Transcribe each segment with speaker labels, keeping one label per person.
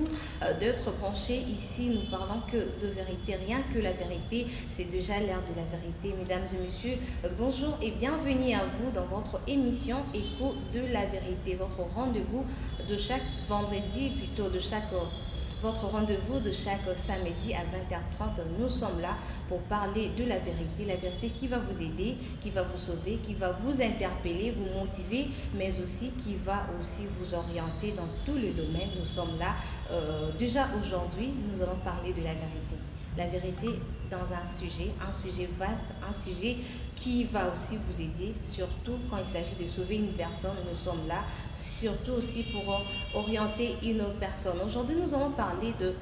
Speaker 1: vous d'être branchés. Ici, nous parlons que de vérité, rien que la vérité. C'est déjà l'heure de la vérité. Mesdames et messieurs, bonjour et bienvenue à vous dans votre émission Écho de la vérité, votre rendez-vous de chaque vendredi, plutôt de chaque votre rendez-vous de chaque samedi à 20h30. Nous sommes là pour parler de la vérité qui va vous aider, qui va vous sauver, qui va vous interpeller, vous motiver, mais aussi qui va aussi vous orienter dans tous les domaines. Nous sommes là. Déjà aujourd'hui, nous allons parler de la vérité. La vérité dans un sujet vaste, un sujet qui va aussi vous aider, surtout quand il s'agit de sauver une personne. Nous sommes là, surtout aussi pour orienter une personne. Aujourd'hui, nous allons parler de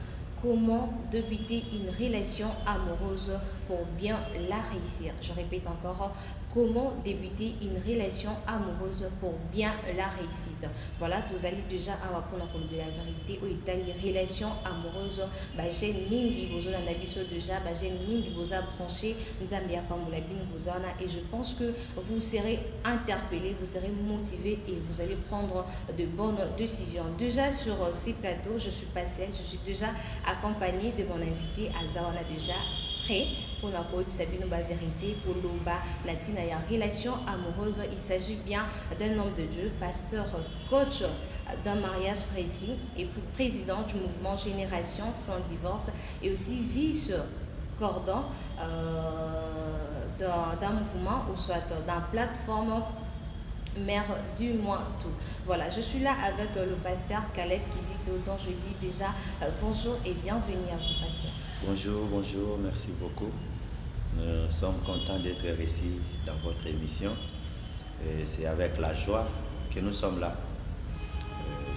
Speaker 1: comment débuter une relation amoureuse pour bien la réussir. Je répète encore, comment débuter une relation amoureuse pour bien la réussite. Voilà, vous allez déjà avoir pour la vérité où est les relations amoureuses. J'ai mingi bozona nabiso déjà, j'ai mingi boza branché, nzambia pambola bin bozana, et je pense que vous serez interpellé, vous serez motivé et vous allez prendre de bonnes décisions. Déjà sur ces plateaux, je suis pas seule, je suis déjà accompagnée de mon invité Azawana déjà prêt pour la vérité pour l'Oba latine et relation amoureuse. Il s'agit bien d'un homme de Dieu, pasteur, coach d'un mariage réussi et président du mouvement Génération sans divorce et aussi vice-cordon d'un mouvement ou soit d'une plateforme Mère du mois tout. Voilà, je suis là avec le pasteur Caleb Kizito, dont je dis déjà bonjour et bienvenue à vous, pasteur.
Speaker 2: Bonjour, merci beaucoup. Nous sommes contents d'être ici dans votre émission. C'est avec la joie que nous sommes là.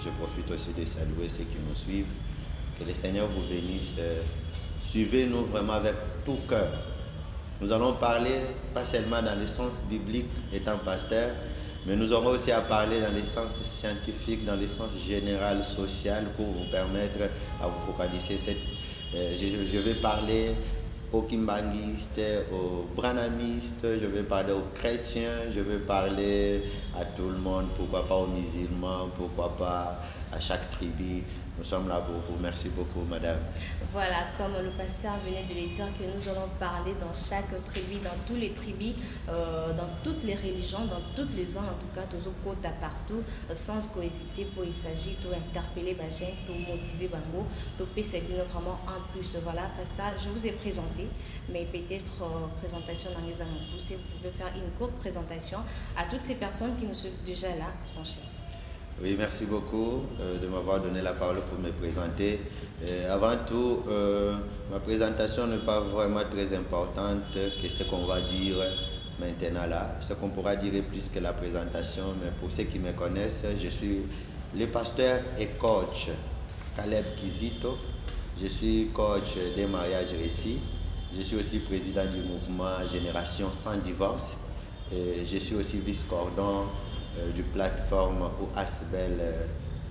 Speaker 2: Je profite aussi de saluer ceux qui nous suivent. Que le Seigneur vous bénisse. Suivez-nous vraiment avec tout cœur. Nous allons parler, pas seulement dans le sens biblique étant pasteur, mais nous aurons aussi à parler dans le sens scientifique, dans le sens général, social, pour vous permettre à vous focaliser. Je vais parler aux kimbanguistes, aux branhamistes, je vais parler aux chrétiens, je vais parler à tout le monde, pourquoi pas aux musulmans, pourquoi pas à chaque tribu. Nous sommes là pour vous. Merci beaucoup, madame.
Speaker 1: Voilà, comme le pasteur venait de le dire, que nous allons parler dans chaque tribu, dans tous les tribus, dans toutes les religions, dans toutes les zones, en tout cas, tous aux côtes à partout, sans hésiter pour il s'agit de interpeller les gens, de motiver bango, de passer vraiment en plus. Voilà, pasteur, je vous ai présenté, mais peut-être présentation dans les amours. Vous pouvez faire une courte présentation à toutes ces personnes qui nous sont déjà là, tranchées.
Speaker 2: Oui, merci beaucoup de m'avoir donné la parole pour me présenter. Avant tout, ma présentation n'est pas vraiment très importante que ce qu'on va dire maintenant là. Ce qu'on pourra dire est plus que la présentation, mais pour ceux qui me connaissent, je suis le pasteur et coach Caleb Kizito. Je suis coach des mariages réussis. Je suis aussi président du mouvement Génération sans divorce. Et je suis aussi vice-cordon du plateforme ou Asbel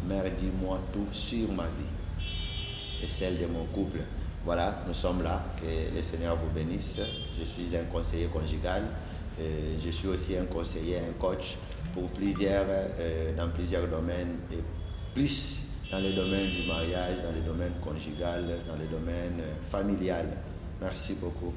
Speaker 2: Mère dis-moi tout sur ma vie et celle de mon couple. Voilà, nous sommes là, que le Seigneur vous bénisse. Je suis un conseiller conjugal, je suis aussi un conseiller, un coach pour dans plusieurs domaines et plus dans le domaine du mariage, dans le domaine conjugal, dans le domaine familial. Merci beaucoup.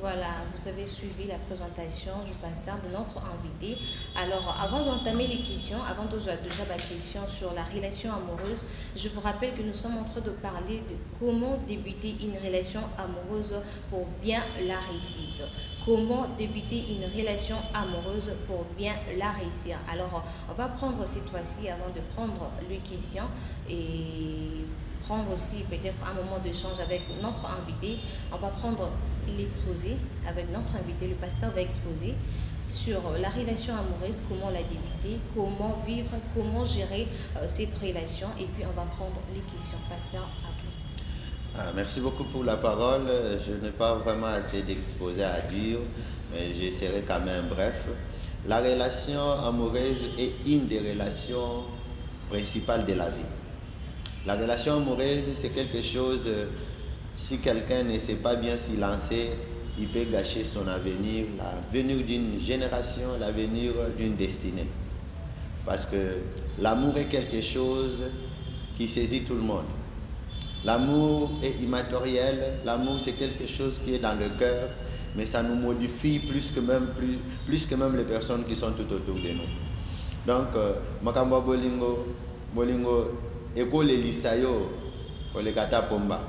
Speaker 1: Voilà, vous avez suivi la présentation du pasteur de notre invité. Alors, avant d'entamer les questions, avant de déjà ma question sur la relation amoureuse, je vous rappelle que nous sommes en train de parler de comment débuter une relation amoureuse pour bien la réussir. Comment débuter une relation amoureuse pour bien la réussir. Alors, on va prendre cette fois-ci, avant de prendre les questions et prendre aussi peut-être un moment d'échange avec notre invité, on va prendre l'exposé avec notre invité. Le pasteur va exposer sur la relation amoureuse, comment la débuter, comment vivre, comment gérer cette relation, et puis on va prendre les questions. Pasteur, à vous.
Speaker 2: Merci beaucoup pour la parole. Je n'ai pas vraiment assez d'exposé à dire, mais j'essaierai quand même bref. La relation amoureuse est une des relations principales de la vie. La relation amoureuse, c'est quelque chose, si quelqu'un ne sait pas bien s'y lancer, il peut gâcher son avenir, l'avenir d'une génération, l'avenir d'une destinée. Parce que l'amour est quelque chose qui saisit tout le monde. L'amour est immatériel, l'amour c'est quelque chose qui est dans le cœur, mais ça nous modifie plus que même les personnes qui sont tout autour de nous. Donc, Makamba Bolingo, école Elisayo, Kolekata Pomba.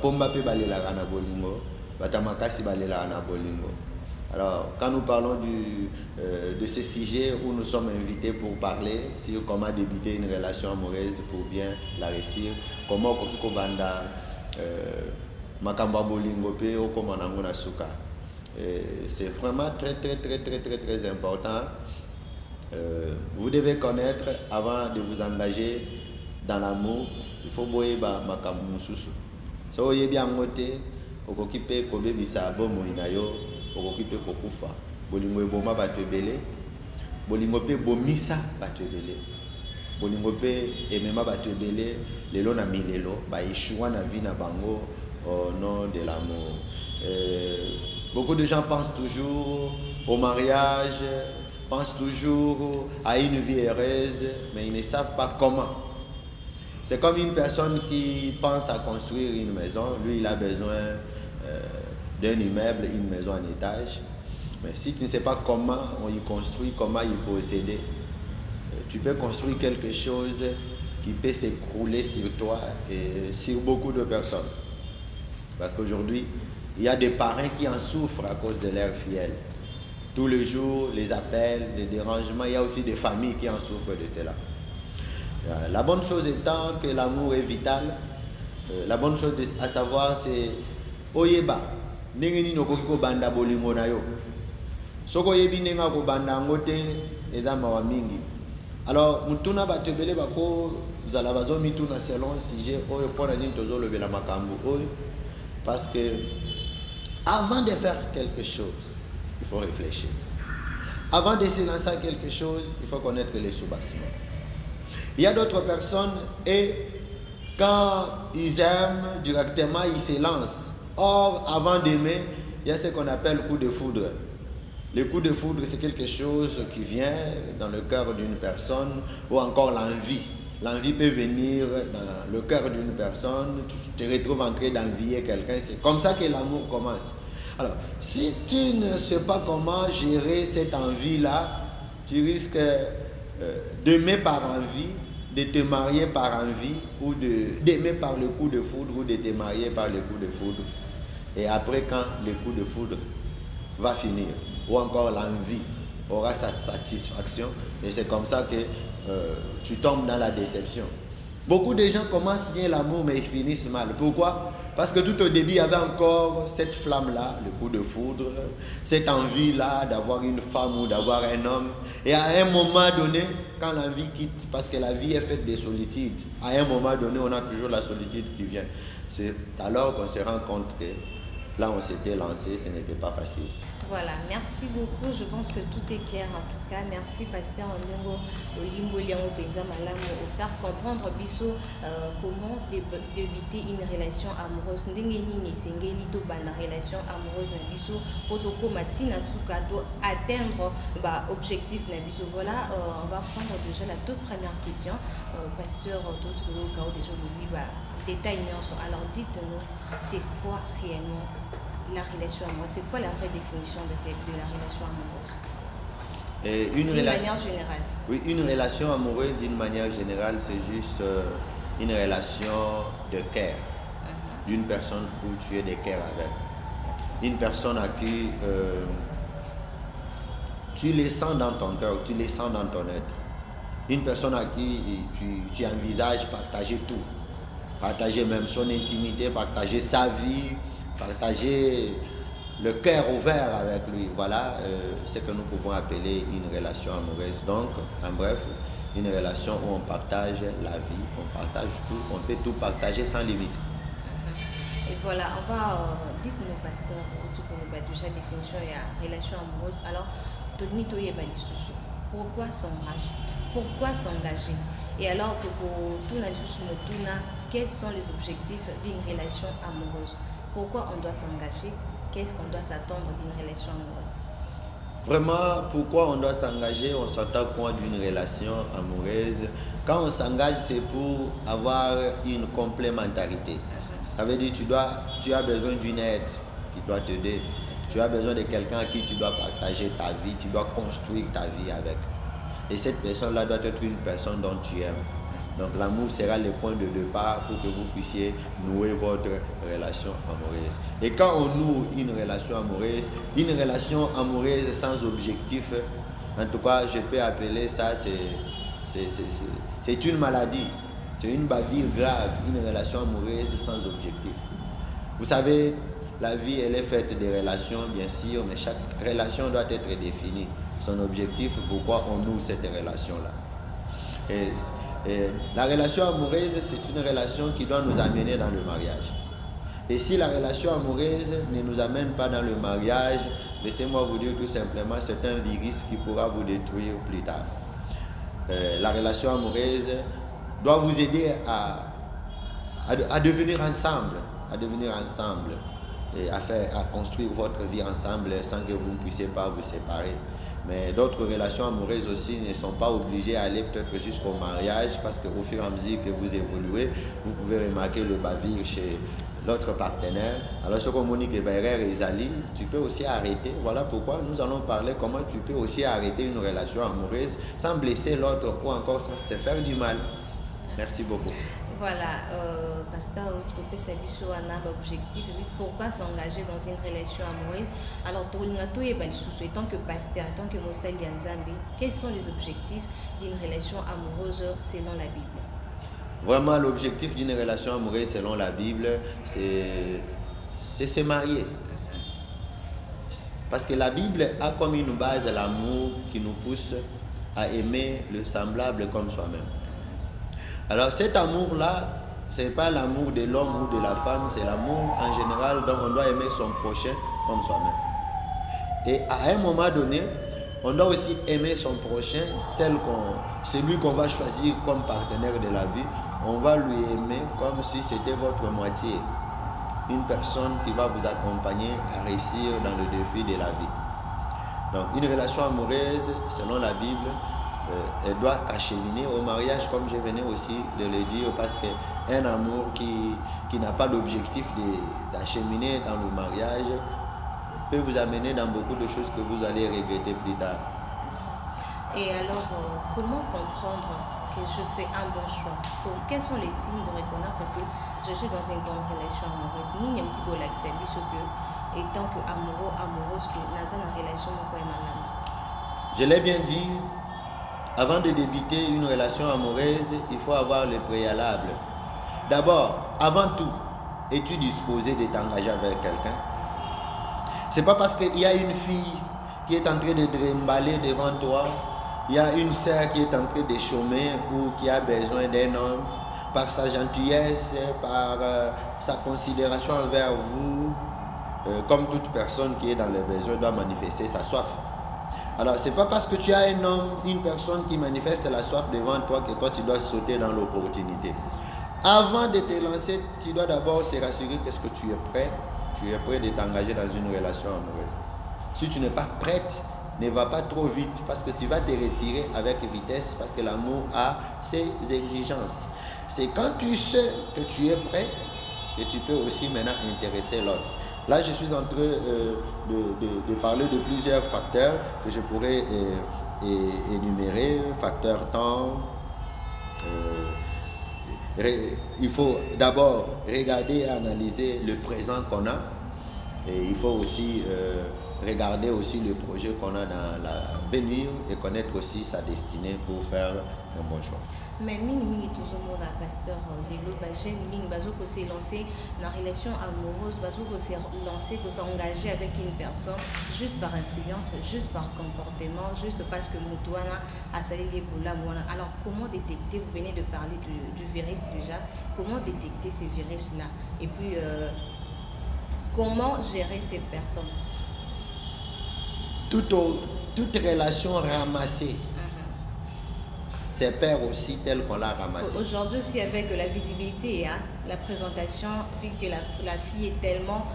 Speaker 2: Pomba peut baler la rana Bolingo, Batamakasi baler la rana Bolingo. Alors, quand nous parlons de ce sujet où nous sommes invités pour parler sur comment débuter une relation amoureuse pour bien la réussir, comment Kokiko Banda, Makamba Bolingo pe ou comment Namuna Suka. C'est vraiment très important. Vous devez connaître avant de vous engager dans l'amour. Il faut boyer Makamba Mususu. So vous bien moté, okokipe kobe bisa bomo inayo, okokipe kokufa. Bolingo eboma batwebele, bolingo pe bomisa batwebele. Bolingo pe emema batwebele, lelo na milelo, ba yeshua na vie na bango au nom de l'amour. Beaucoup de gens pensent toujours au mariage, pensent toujours à une vie heureuse, mais ils ne savent pas comment. C'est comme une personne qui pense à construire une maison. Lui, il a besoin d'un immeuble, une maison en étage. Mais si tu ne sais pas comment on y construit, comment y procéder, tu peux construire quelque chose qui peut s'écrouler sur toi et sur beaucoup de personnes. Parce qu'aujourd'hui, il y a des parents qui en souffrent à cause de leurs filleuls. Tous les jours, les appels, les dérangements, il y a aussi des familles qui en souffrent de cela. La bonne chose étant que l'amour est vital, la bonne chose à savoir c'est oyeba nengeni nokoko banda bolingo na yo soko yebi nenga ko banda ngote ezama wa mingi. Alors mutuna batebele bako zala bazo mituna selon sujet oyo pona ni tozolo bela makambo oyo parce que avant de faire quelque chose, il faut réfléchir. Avant de se lancer quelque chose, il faut connaître les sous-bassements. Il y a d'autres personnes et quand ils aiment directement, ils se lancent. Or, avant d'aimer, il y a ce qu'on appelle coup de foudre. Le coup de foudre, c'est quelque chose qui vient dans le cœur d'une personne ou encore l'envie. L'envie peut venir dans le cœur d'une personne, tu te retrouves en train d'envier quelqu'un. C'est comme ça que l'amour commence. Alors, si tu ne sais pas comment gérer cette envie-là, tu risques d'aimer par envie, de te marier par envie ou d'aimer par le coup de foudre ou de te marier par le coup de foudre. Et après, quand le coup de foudre va finir, ou encore l'envie aura sa satisfaction, et c'est comme ça que tu tombes dans la déception. Beaucoup de gens commencent bien l'amour, mais ils finissent mal. Pourquoi? Parce que tout au début, il y avait encore cette flamme-là, le coup de foudre, cette envie-là d'avoir une femme ou d'avoir un homme. Et à un moment donné, quand l'envie quitte, parce que la vie est faite de solitude, à un moment donné, on a toujours la solitude qui vient. C'est alors qu'on se rend compte que là, on s'était lancé, ce n'était pas facile.
Speaker 1: Voilà, merci beaucoup. Je pense que tout est clair en tout cas. Merci Pasteur Ondongo Olimbo Liango Penza Malamu pour faire comprendre Bisso comment débuter une relation amoureuse. Ndengeni ni sengeli to bana relation amoureuse na Bisso potoko matina suka to atteindre objectif na Bisso. Voilà, on va prendre déjà la toute première question. Pasteur Totolo Kao déjà lui détail. Alors dites-nous, c'est quoi réellement la relation amoureuse? C'est quoi la vraie définition de la relation amoureuse? D'une manière générale.
Speaker 2: Oui, une relation amoureuse d'une manière générale, c'est juste une relation de cœur. D'une personne où tu es de cœur avec. Une personne à qui tu les sens dans ton cœur, tu les sens dans ton être. Une personne à qui tu envisages partager tout. Partager même son intimité, partager sa vie, partager le cœur ouvert avec lui. Voilà ce que nous pouvons appeler une relation amoureuse. Donc, en bref, une relation où on partage la vie, on partage tout, on peut tout partager sans limite.
Speaker 1: Et voilà, on va, dites-nous, pasteur, déjà définition de la relation amoureuse. Alors, pourquoi s'engager? Pourquoi s'engager? Et alors, quels sont les objectifs d'une relation amoureuse? Pourquoi on doit s'engager? Qu'est-ce qu'on doit s'attendre d'une relation amoureuse?
Speaker 2: Vraiment, pourquoi on doit s'engager? On s'entend quoi d'une relation amoureuse? Quand on s'engage, c'est pour avoir une complémentarité. Ça veut dire que tu as besoin d'une aide qui doit t'aider. Tu as besoin de quelqu'un à qui tu dois partager ta vie, tu dois construire ta vie avec. Et cette personne-là doit être une personne dont tu aimes. Donc l'amour sera le point de départ pour que vous puissiez nouer votre relation amoureuse. Et quand on noue une relation amoureuse sans objectif, en tout cas je peux appeler ça, c'est une maladie. C'est une bavure grave, une relation amoureuse sans objectif. Vous savez, la vie elle est faite de relations bien sûr, mais chaque relation doit être définie. Son objectif, pourquoi on noue cette relation-là. Et la relation amoureuse, c'est une relation qui doit nous amener dans le mariage. Et si la relation amoureuse ne nous amène pas dans le mariage, laissez-moi vous dire tout simplement, c'est un virus qui pourra vous détruire plus tard. La relation amoureuse doit vous aider à devenir ensemble, et à construire votre vie ensemble sans que vous ne puissiez pas vous séparer. Mais d'autres relations amoureuses aussi ne sont pas obligées à aller peut-être jusqu'au mariage, parce qu'au fur et à mesure que vous évoluez, vous pouvez remarquer le bavure chez l'autre partenaire. Alors ce que Monique Berrer et Zali, tu peux aussi arrêter. Voilà pourquoi nous allons parler comment tu peux aussi arrêter une relation amoureuse sans blesser l'autre ou encore sans se faire du mal. Merci beaucoup.
Speaker 1: Voilà, pasteur, l'autre côté, c'est sur un objectif. Pourquoi s'engager dans une relation amoureuse? Alors, en tant que pasteur, en tant que Moussa Lianzambi, quels sont les objectifs d'une relation amoureuse selon la Bible?
Speaker 2: Vraiment, l'objectif d'une relation amoureuse selon la Bible, c'est se marier. Parce que la Bible a comme une base l'amour qui nous pousse à aimer le semblable comme soi-même. Alors cet amour-là, ce n'est pas l'amour de l'homme ou de la femme, c'est l'amour en général dont on doit aimer son prochain comme soi-même. Et à un moment donné, on doit aussi aimer son prochain, celui qu'on va choisir comme partenaire de la vie, on va lui aimer comme si c'était votre moitié. Une personne qui va vous accompagner à réussir dans le défi de la vie. Donc une relation amoureuse, selon la Bible, elle doit acheminer au mariage, comme je venais aussi de le dire, parce qu'un amour qui n'a pas d'objectif d'acheminer dans le mariage peut vous amener dans beaucoup de choses que vous allez regretter plus tard.
Speaker 1: Et alors, comment comprendre que je fais un bon choix? Quels sont les signes de reconnaître que je suis dans une bonne relation amoureuse? Ni étant que amoureux, amoureuse, que dans une relation,
Speaker 2: je l'ai bien dit. Avant de débuter une relation amoureuse, il faut avoir le préalable. D'abord, avant tout, es-tu disposé de t'engager avec quelqu'un? C'est pas parce qu'il y a une fille qui est en train de trimballer devant toi, il y a une sœur qui est en train de chômer ou qui a besoin d'un homme, par sa gentillesse, par sa considération envers vous, comme toute personne qui est dans le besoin doit manifester sa soif. Alors, ce n'est pas parce que tu as un homme, une personne qui manifeste la soif devant toi que toi, tu dois sauter dans l'opportunité. Avant de te lancer, tu dois d'abord se rassurer qu'est-ce que tu es prêt de t'engager dans une relation amoureuse. Si tu n'es pas prête, ne va pas trop vite parce que tu vas te retirer avec vitesse parce que l'amour a ses exigences. C'est quand tu sais que tu es prêt que tu peux aussi maintenant intéresser l'autre. Là, je suis en train de parler de plusieurs facteurs que je pourrais énumérer. Facteur temps. Il faut d'abord regarder et analyser le présent qu'on a. Et il faut aussi regarder aussi le projet qu'on a dans l'avenir et connaître aussi sa destinée pour faire un bon choix.
Speaker 1: Mais toujours mon pasteur les autres jeunes qui s'est lancé dans une relation amoureuse, qui s'est lancé, qui s'est engagé avec une personne juste par influence, juste par comportement, juste parce que Moutouana a salé les boulas. Alors comment détecter, vous venez de parler du virus déjà, comment détecter ces virus-là? Et puis comment gérer cette personne?
Speaker 2: Toute relation ramassée, c'est père aussi tel qu'on l'a ramassé.
Speaker 1: Aujourd'hui aussi avec la visibilité, la présentation, vu que la fille est tellement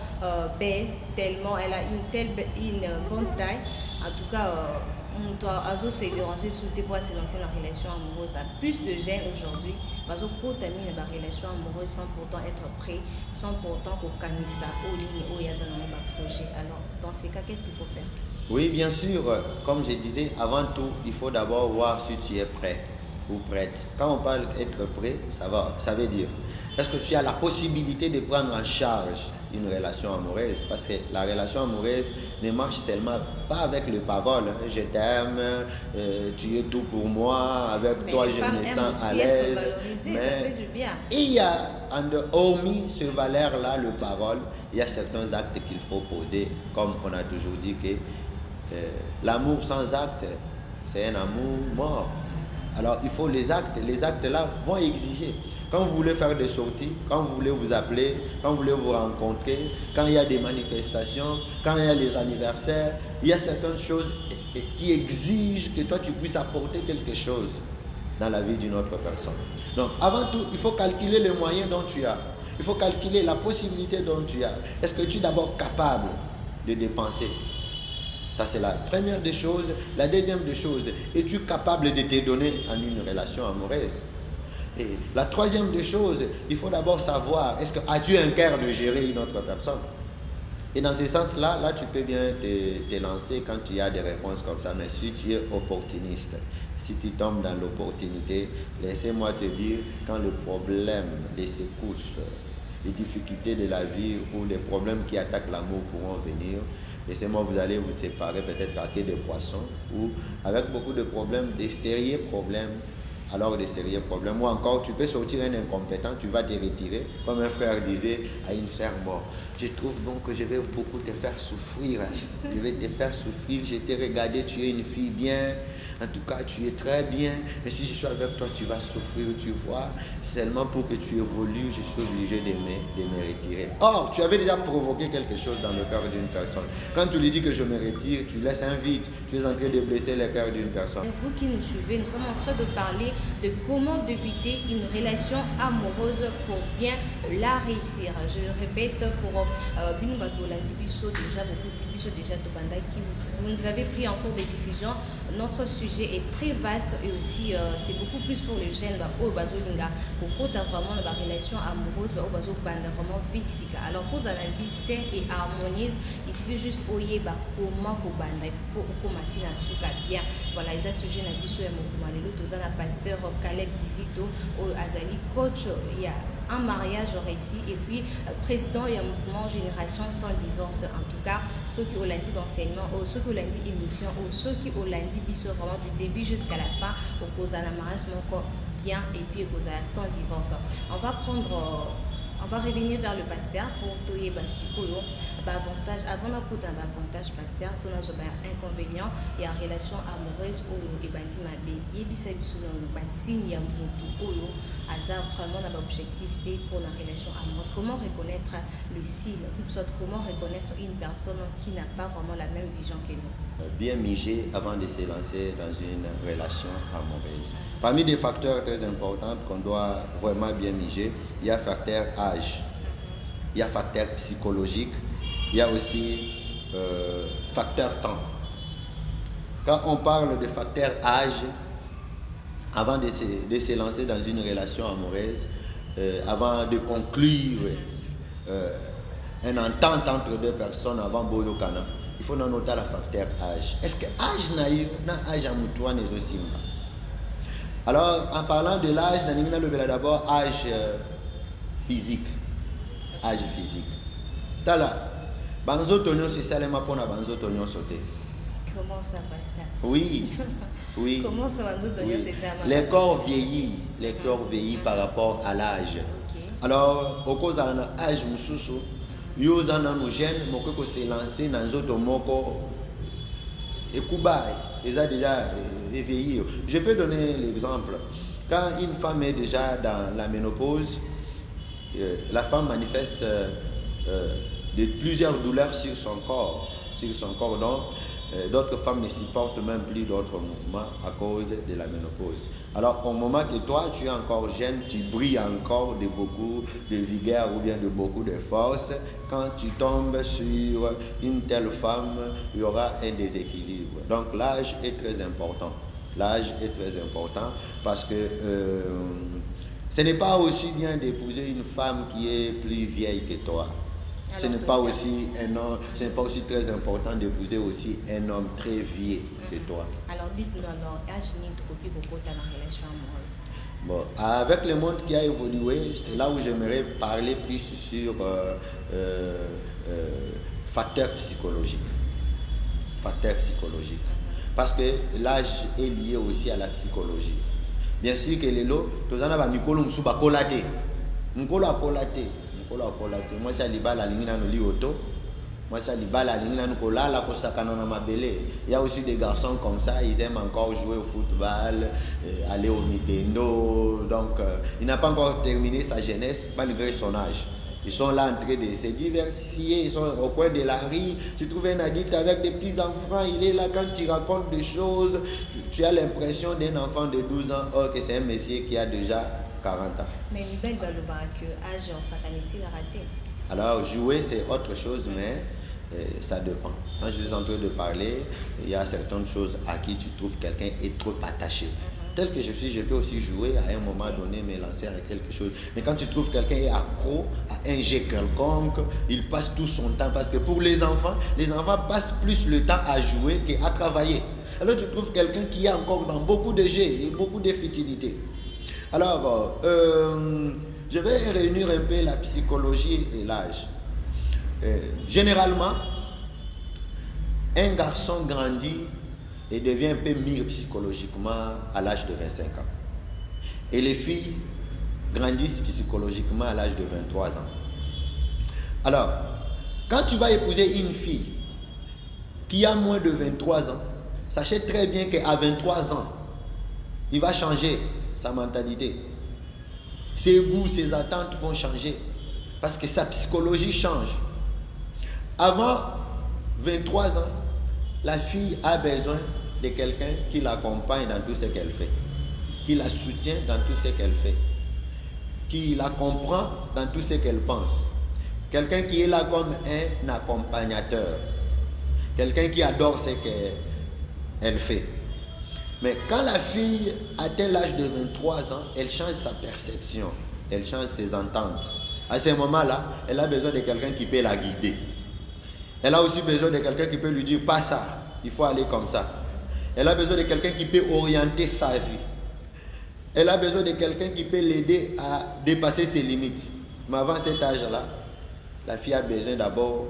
Speaker 1: belle, tellement elle a une bonne taille. En tout cas, on doit s'est dérangé sous tes poids se lancer dans une relation amoureuse. Plus de jeunes aujourd'hui, parce que quand tu as mis une relation amoureuse sans pourtant être prêt, sans pourtant qu'on canisse ça au ligne où il y a un projet. Alors, dans ces cas, qu'est-ce qu'il faut faire?
Speaker 2: Oui, bien sûr. Comme je disais, avant tout, il faut d'abord voir si tu es prêt ou prête. Quand on parle d'être prêt, ça veut dire, est-ce que tu as la possibilité de prendre en charge une relation amoureuse? Parce que la relation amoureuse ne marche seulement pas avec les paroles. Je t'aime, tu es tout pour moi, avec toi je me sens à l'aise.
Speaker 1: Mais ça fait du bien.
Speaker 2: Il y a, hormis ce valeur-là, le parole, il y a certains actes qu'il faut poser. Comme on a toujours dit que l'amour sans acte, c'est un amour mort. Alors il faut les actes là vont exiger. Quand vous voulez faire des sorties, quand vous voulez vous appeler, quand vous voulez vous rencontrer, quand il y a des manifestations, quand il y a les anniversaires, il y a certaines choses qui exigent que toi tu puisses apporter quelque chose dans la vie d'une autre personne. Donc avant tout, il faut calculer les moyens dont tu as. Il faut calculer la possibilité dont tu as. Est-ce que tu es d'abord capable de dépenser? Ça, c'est la première des choses. La deuxième des choses, es-tu capable de te donner en une relation amoureuse? Et la troisième des choses, il faut d'abord savoir, as-tu un cœur de gérer une autre personne? Et dans ce sens-là, là, tu peux bien te lancer quand tu as des réponses comme ça. Mais si tu es opportuniste, si tu tombes dans l'opportunité, laissez-moi te dire, quand le problème, les secousses, les difficultés de la vie ou les problèmes qui attaquent l'amour pourront venir, laissez-moi, vous allez vous séparer peut-être à quai de poissons ou avec beaucoup de problèmes, des sérieux problèmes. Alors des sérieux problèmes. Ou encore, tu peux sortir un incompétent, tu vas te retirer. Comme un frère disait à une sœur, bon, je trouve donc que je vais beaucoup te faire souffrir. Je vais te faire souffrir. Je t'ai regardé, tu es une fille bien. En tout cas, tu es très bien. Mais si je suis avec toi, tu vas souffrir, tu vois. Seulement pour que tu évolues, je suis obligé de me retirer. Or, tu avais déjà provoqué quelque chose dans le cœur d'une personne. Quand tu lui dis que je me retire, tu laisses un vide. Tu es en train de blesser le cœur d'une personne.
Speaker 1: Vous qui nous suivez, nous sommes en train de parler de comment débuter une relation amoureuse pour bien la réussir. Je le répète pour déjà beaucoup de déjà vous nous avez pris en cours de diffusion. Notre sujet est très vaste et aussi c'est beaucoup plus pour les jeunes au bazolinga pour vraiment la relation amoureuse au bazo banda vraiment physique. Alors pour la vie saine et harmonieuse, il suffit juste oyeba comment ko banda pour ko matina suka bien. Voilà, ils a sujet na biso ya mokumalelo tozana pasteur Caleb Bizito au Azali coach il y a un mariage réussi et puis président et un mouvement Génération sans divorce. En tout cas, ceux qui ont lundi d'enseignement, ou ceux qui ont lundi émission, ou ceux qui ont lundi biso vraiment du début jusqu'à la fin, au cause à la mariage encore bien et puis au cause à sans divorce. On va revenir vers le pasteur pour toyer basikoyo avantage avant d'apporter un avantage pasteur tout n'a pas inconvénient et en relation amoureuse oyo et bandi mabe yebisa biso na signe ya mutu oyo aza vraiment na objectif pour la relation amoureuse. Comment reconnaître le signe ou soit comment reconnaître une personne qui n'a pas vraiment la même vision que nous?
Speaker 2: Bien miger avant de se lancer dans une relation amoureuse. Parmi des facteurs très importants qu'on doit vraiment bien miger, il y a facteur âge, il y a facteur psychologique, il y a aussi facteur temps. Quand on parle de facteur âge, avant de se lancer dans une relation amoureuse, avant de conclure une entente entre deux personnes avant Boyokana, il faut noter le facteur âge. Est-ce que âge n'a âge à Moutouane et aussi? Alors, en parlant de l'âge, on a d'abord âge physique. Âge physique. Tala, banzo tonyo c'est seulement pour na banzo tonyo sauter.
Speaker 1: Comment ça, pasteur?
Speaker 2: Oui, oui.
Speaker 1: Comment ça, banzo tonyo c'est ça?
Speaker 2: Les corps vieillissent par rapport à l'âge.
Speaker 1: Okay.
Speaker 2: Alors, au cause de l'âge mususu, yo zana no jeune moko ko se lancer dans zoto moko et kubai, ils ont déjà éveillé. Je peux donner l'exemple. Quand une femme est déjà dans la ménopause, la femme manifeste de plusieurs douleurs sur son corps. Donc, d'autres femmes ne supportent même plus d'autres mouvements à cause de la ménopause. Alors, au moment que toi, tu es encore jeune, tu brilles encore de beaucoup de vigueur ou bien de beaucoup de force, quand tu tombes sur une telle femme, il y aura un déséquilibre. Donc, l'âge est très important. L'âge est très important parce que ce n'est pas aussi bien d'épouser une femme qui est plus vieille que toi. Ce n'est pas aussi très important d'épouser aussi un homme très vieux que toi.
Speaker 1: Alors dites-nous alors, âge ni beaucoup dans la relation amoureuse.
Speaker 2: Bon, avec le monde qui a évolué, c'est là où j'aimerais parler plus sur facteurs psychologiques. Facteurs psychologiques. Parce que l'âge est lié aussi à la psychologie. Bien sûr que les lots, tous en avons Mikolo Msuba Kolate. Mikolo a Kolate. Moi, c'est la ligne dans le auto. Moi, c'est la ligne dans le la Kosakana na Mabele. Il y a aussi des garçons comme ça, ils aiment encore jouer au football, aller au Nintendo. Donc, il n'a pas encore terminé sa jeunesse malgré son âge. Ils sont là en train de se diversifier, ils sont au coin de la rue. Tu trouves un adulte avec des petits enfants, il est là quand tu racontes des choses. Tu as l'impression d'un enfant de 12 ans, or que c'est un monsieur qui a déjà 40 ans.
Speaker 1: Mais Mibel doit le voir que âge en satanisé a raté.
Speaker 2: Alors, jouer, c'est autre chose, mais ça dépend. Quand je suis en train de parler, il y a certaines choses à qui tu trouves quelqu'un est trop attaché. Tel que je suis, je peux aussi jouer à un moment donné, me lancer à quelque chose. Mais quand tu trouves quelqu'un est accro à un jeu quelconque, il passe tout son temps. Parce que pour les enfants passent plus le temps à jouer qu'à travailler. Alors tu trouves quelqu'un qui est encore dans beaucoup de jeux et beaucoup de futilités. Alors, je vais réunir un peu la psychologie et l'âge. Généralement, un garçon grandit et devient un peu mûr psychologiquement à l'âge de 25 ans. Et les filles grandissent psychologiquement à l'âge de 23 ans. Alors, quand tu vas épouser une fille qui a moins de 23 ans, sachez très bien qu'à 23 ans, il va changer sa mentalité. Ses goûts, ses attentes vont changer parce que sa psychologie change. Avant 23 ans, la fille a besoin de quelqu'un qui l'accompagne dans tout ce qu'elle fait, qui la soutient dans tout ce qu'elle fait, qui la comprend dans tout ce qu'elle pense. Quelqu'un qui est là comme un accompagnateur, quelqu'un qui adore ce qu'elle fait. Mais quand la fille atteint l'âge de 23 ans, elle change sa perception, elle change ses ententes. À ce moment-là, elle a besoin de quelqu'un qui peut la guider. Elle a aussi besoin de quelqu'un qui peut lui dire, pas ça, il faut aller comme ça. Elle a besoin de quelqu'un qui peut orienter sa vie. Elle a besoin de quelqu'un qui peut l'aider à dépasser ses limites. Mais avant cet âge-là, la fille a besoin d'abord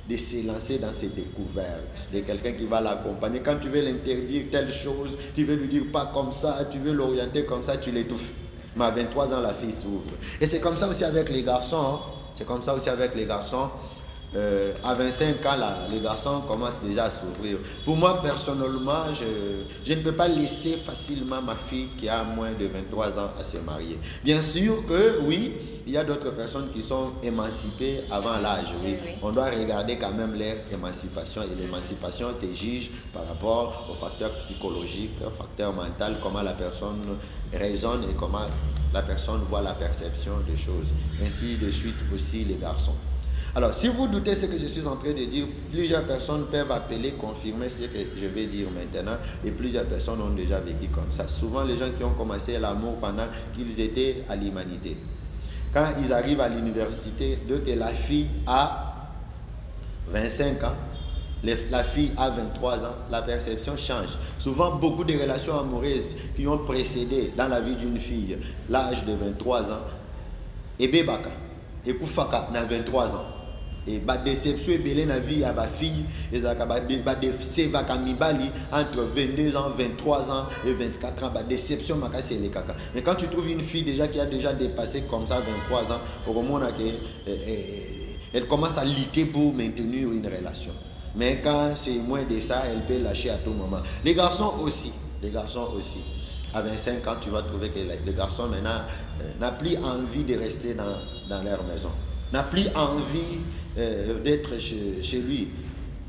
Speaker 2: de se lancer dans ses découvertes, de quelqu'un qui va l'accompagner. Quand tu veux l'interdire telle chose, tu veux lui dire pas comme ça, tu veux l'orienter comme ça, tu l'étouffes. Mais à 23 ans, la fille s'ouvre. Et c'est comme ça aussi avec les garçons. Hein. C'est comme ça aussi avec les garçons. À 25 ans, les garçons commencent déjà à s'ouvrir. Pour moi, personnellement, je ne peux pas laisser facilement ma fille qui a moins de 23 ans à se marier. Bien sûr que oui, il y a d'autres personnes qui sont émancipées avant l'âge. Oui. On doit regarder quand même leur émancipation. Et l'émancipation se juge par rapport aux facteurs psychologiques, aux facteurs mentaux, comment la personne raisonne et comment la personne voit la perception des choses. Ainsi de suite aussi les garçons. Alors, si vous doutez ce que je suis en train de dire, plusieurs personnes peuvent appeler, confirmer ce que je vais dire maintenant, et plusieurs personnes ont déjà vécu comme ça. Souvent, les gens qui ont commencé l'amour pendant qu'ils étaient à l'humanité. Quand ils arrivent à l'université, dès que la fille a 25 ans, la fille a 23 ans, la perception change. Souvent, beaucoup de relations amoureuses qui ont précédé dans la vie d'une fille l'âge de 23 ans, et bébaka, et koufaka, n'a 23 ans. Et la déception est belle dans la vie à ma fille, et ça entre 22 ans, 23 ans et 24 ans, la déception c'est les caca. Mais quand tu trouves une fille déjà qui a déjà dépassé comme ça 23 ans, au moment elle commence à lutter pour maintenir une relation. Mais quand c'est moins de ça, elle peut lâcher à tout moment. Les garçons aussi. À 25 ans, tu vas trouver que les garçons maintenant n'ont plus envie de rester dans leur maison. N'a plus envie d'être chez lui.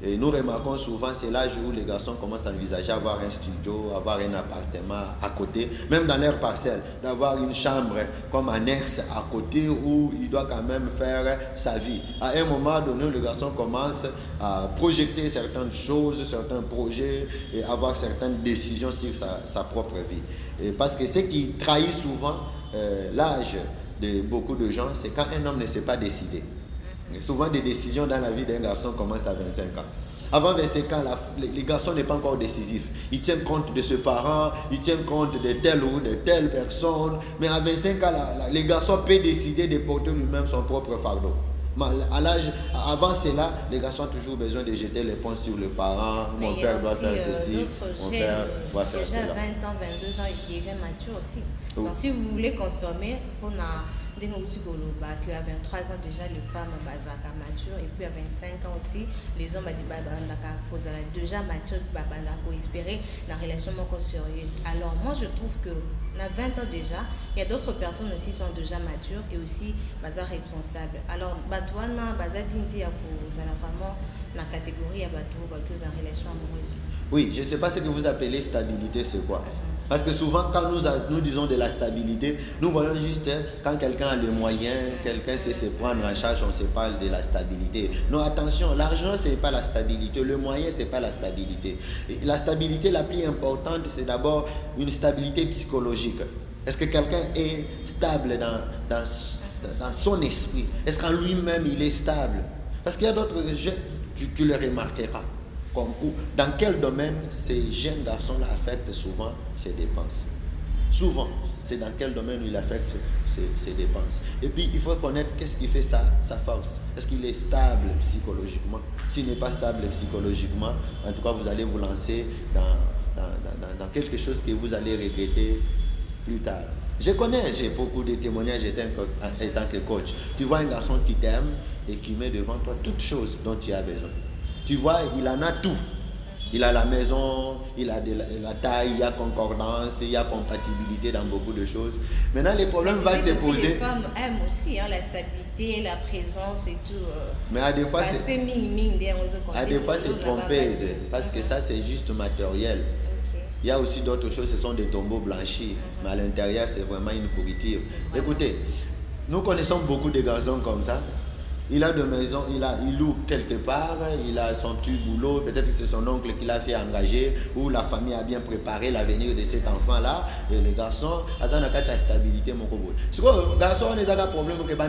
Speaker 2: Et nous remarquons souvent, c'est l'âge où les garçons commencent à envisager avoir un studio, avoir un appartement à côté, même dans leur parcelle, d'avoir une chambre comme annexe à côté où il doit quand même faire sa vie. À un moment donné, le garçon commence à projeter certaines choses, certains projets et avoir certaines décisions sur sa propre vie. Et parce que ce qui trahit souvent l'âge de beaucoup de gens, c'est quand un homme ne sait pas décider. Souvent, des décisions dans la vie d'un garçon commencent à 25 ans. Avant 25 ans, les garçons n'est pas encore décisif. Il tient compte de ses parents, il tient compte de telle ou de telle personne. Mais à 25 ans, les garçons peuvent décider de porter lui-même son propre fardeau. Avant cela, les garçons ont toujours besoin de jeter l'éponge sur les parents. Mon père doit faire ceci, mon père doit faire cela.
Speaker 1: Déjà 20 ans, 22 ans, il devient mature aussi.
Speaker 2: Oui.
Speaker 1: Donc si vous voulez confirmer, on a qu'à 23 ans déjà les femmes sont matures et puis à 25 ans aussi les hommes sont déjà matures pour espérer la relation sérieuse. Alors moi je trouve que à 20 ans déjà, il y a d'autres personnes aussi qui sont déjà matures et aussi responsables. Alors batouana bazadinti vraiment la catégorie à batou la relation amoureuse.
Speaker 2: Oui, je ne sais pas ce que vous appelez stabilité, c'est quoi? Parce que souvent, quand nous disons de la stabilité, nous voyons juste quand quelqu'un a les moyens, quelqu'un sait se prendre en charge, on se parle de la stabilité. Non, attention, l'argent, ce n'est pas la stabilité. Le moyen, ce n'est pas la stabilité. Et la stabilité la plus importante, c'est d'abord une stabilité psychologique. Est-ce que quelqu'un est stable dans son esprit? Est-ce qu'en lui-même, il est stable? Parce qu'il y a d'autres jeunes, tu le remarqueras. Dans quel domaine ces jeunes garçons-là affectent souvent ses dépenses? Souvent, c'est dans quel domaine il affecte ses dépenses. Et puis, il faut connaître qu'est-ce qui fait sa force. Est-ce qu'il est stable psychologiquement? S'il n'est pas stable psychologiquement, en tout cas, vous allez vous lancer dans quelque chose que vous allez regretter plus tard. J'ai beaucoup de témoignages étant que coach. Tu vois un garçon qui t'aime et qui met devant toi toutes choses dont tu as besoin. Tu vois, il en a tout. Il a la maison, il a la taille, il y a concordance, il y a compatibilité dans beaucoup de choses. Maintenant, les problèmes vont se poser.
Speaker 1: Les femmes aiment aussi la stabilité, la présence et tout.
Speaker 2: Mais à des fois, c'est trompeuse. Parce que ça, c'est juste matériel. Il y a aussi d'autres choses, ce sont des tombeaux blanchis. Mais à l'intérieur, c'est vraiment une pourriture. Écoutez, nous connaissons beaucoup de garçons comme ça. Il a de maison, il loue quelque part, il a son petit boulot, peut-être que c'est son oncle qui l'a fait engager, ou la famille a bien préparé l'avenir de cet enfant-là, et le garçon, il a une stabilité. Si le garçon a un problème, il a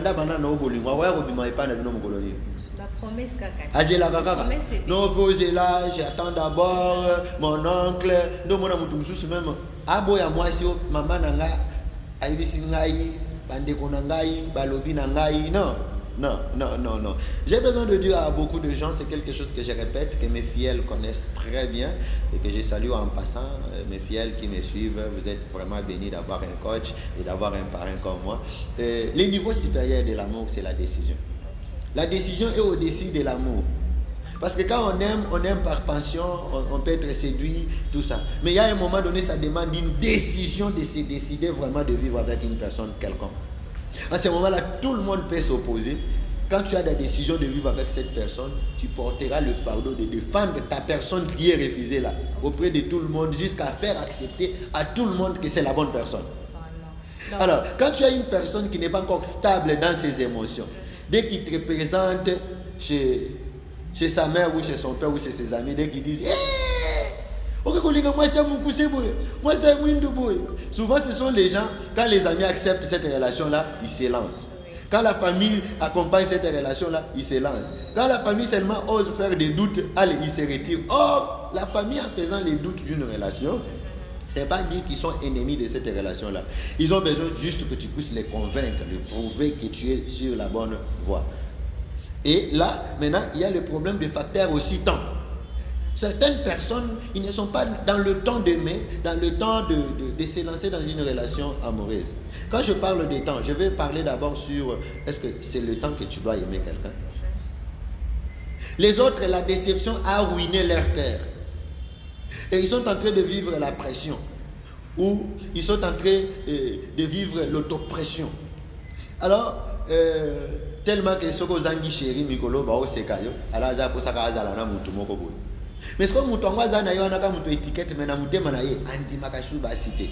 Speaker 1: la promesse caca.
Speaker 2: Non, vous êtes là, j'attends d'abord mon oncle. Non, mon amour, même. Aboya moi si maman nanga, aibisi ngai, bandeko nangai, balobi nangai. Non. J'ai besoin de dire à beaucoup de gens, c'est quelque chose que je répète, que mes filles connaissent très bien et que je salue en passant. Mes filles qui me suivent, vous êtes vraiment bénis d'avoir un coach et d'avoir un parrain comme moi. Le niveau supérieur de l'amour, c'est la décision. La décision est au-dessus de l'amour. Parce que quand on aime par passion, on peut être séduit, tout ça. Mais il y a un moment donné, ça demande une décision de se décider vraiment de vivre avec une personne quelconque. À ce moment-là, tout le monde peut s'opposer. Quand tu as la décision de vivre avec cette personne, tu porteras le fardeau de défendre ta personne qui est refusée là, auprès de tout le monde, jusqu'à faire accepter à tout le monde que c'est la bonne personne. Alors, quand tu as une personne qui n'est pas encore stable dans ses émotions, dès qu'il te présente chez sa mère ou chez son père ou chez ses amis, dès qu'ils disent moi c'est boy. Souvent ce sont les gens, quand les amis acceptent cette relation-là, ils se lancent. Quand la famille accompagne cette relation-là, ils se lancent. Quand la famille seulement ose faire des doutes, allez, ils se retirent. Or, la famille en faisant les doutes d'une relation, c'est pas dire qu'ils sont ennemis de cette relation-là. Ils ont besoin juste que tu puisses les convaincre, de prouver que tu es sur la bonne voie. Et là, maintenant, il y a le problème du facteur aussi temps. Certaines personnes, ils ne sont pas dans le temps d'aimer, dans le temps de se lancer dans une relation amoureuse. Quand je parle de temps, je vais parler d'abord sur est-ce que c'est le temps que tu dois aimer quelqu'un. Les autres, la déception a ruiné leur cœur. Et ils sont en train de vivre la pression. Ou ils sont en train de vivre l'autopression. Alors, tellement que ce que zangi chéri mikolo ba o sekayo ala za ko saka azala na mutu moko boy. Mais ce que mutu ngwa na yo anaka mutu étiquette mais na mutema na ye andi makashu ba cité.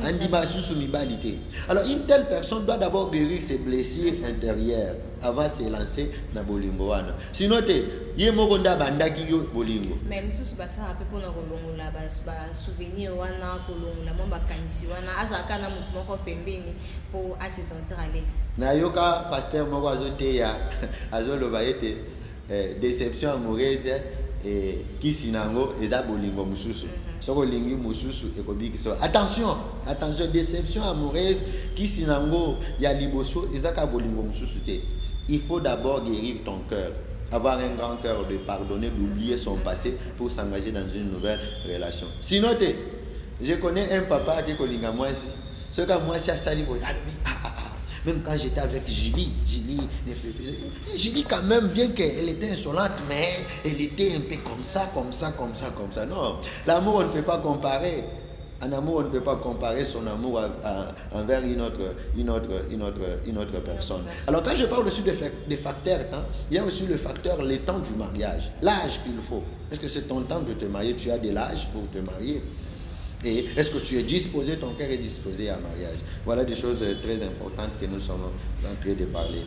Speaker 2: Andi ba susu mibalité. Alors une telle personne doit d'abord guérir ses blessures intérieures avant de se lancer na bolingo wana. Sinon te ye moko nda bandaki yo bolingo.
Speaker 1: Même susu ba ça peu pona kolongola ba souvenir wana kolongola mo bakanisi wana azaka na mutu moko pembeni pour se sentir à l'aise.
Speaker 2: Na yoka pasteur moko azoteya azoloba ete déception amoureuse et kisi nango eza bolingo mususu. Soko lingi mususu ekobiki so attention déception amoureuse kisi nango ya liboso ezaka bolingo mususu te. Il faut d'abord guérir ton cœur, avoir un grand cœur de pardonner, d'oublier son passé pour s'engager dans une nouvelle relation. Sinon te, je connais un papa qui kolinga mwasi. Ce que mwasi a sali boy. Même quand j'étais avec Julie quand même, bien qu'elle était insolente, mais elle était un peu comme ça. Non, l'amour, on ne peut pas comparer. En amour, on ne peut pas comparer son amour envers une autre personne. Alors, quand je parle aussi des facteurs, il y a aussi le facteur, le temps du mariage, l'âge qu'il faut. Est-ce que c'est ton temps de te marier? Tu as de l'âge pour te marier? Et est-ce que tu es disposé, ton cœur est disposé à mariage? Voilà des choses très importantes que nous sommes en train de parler.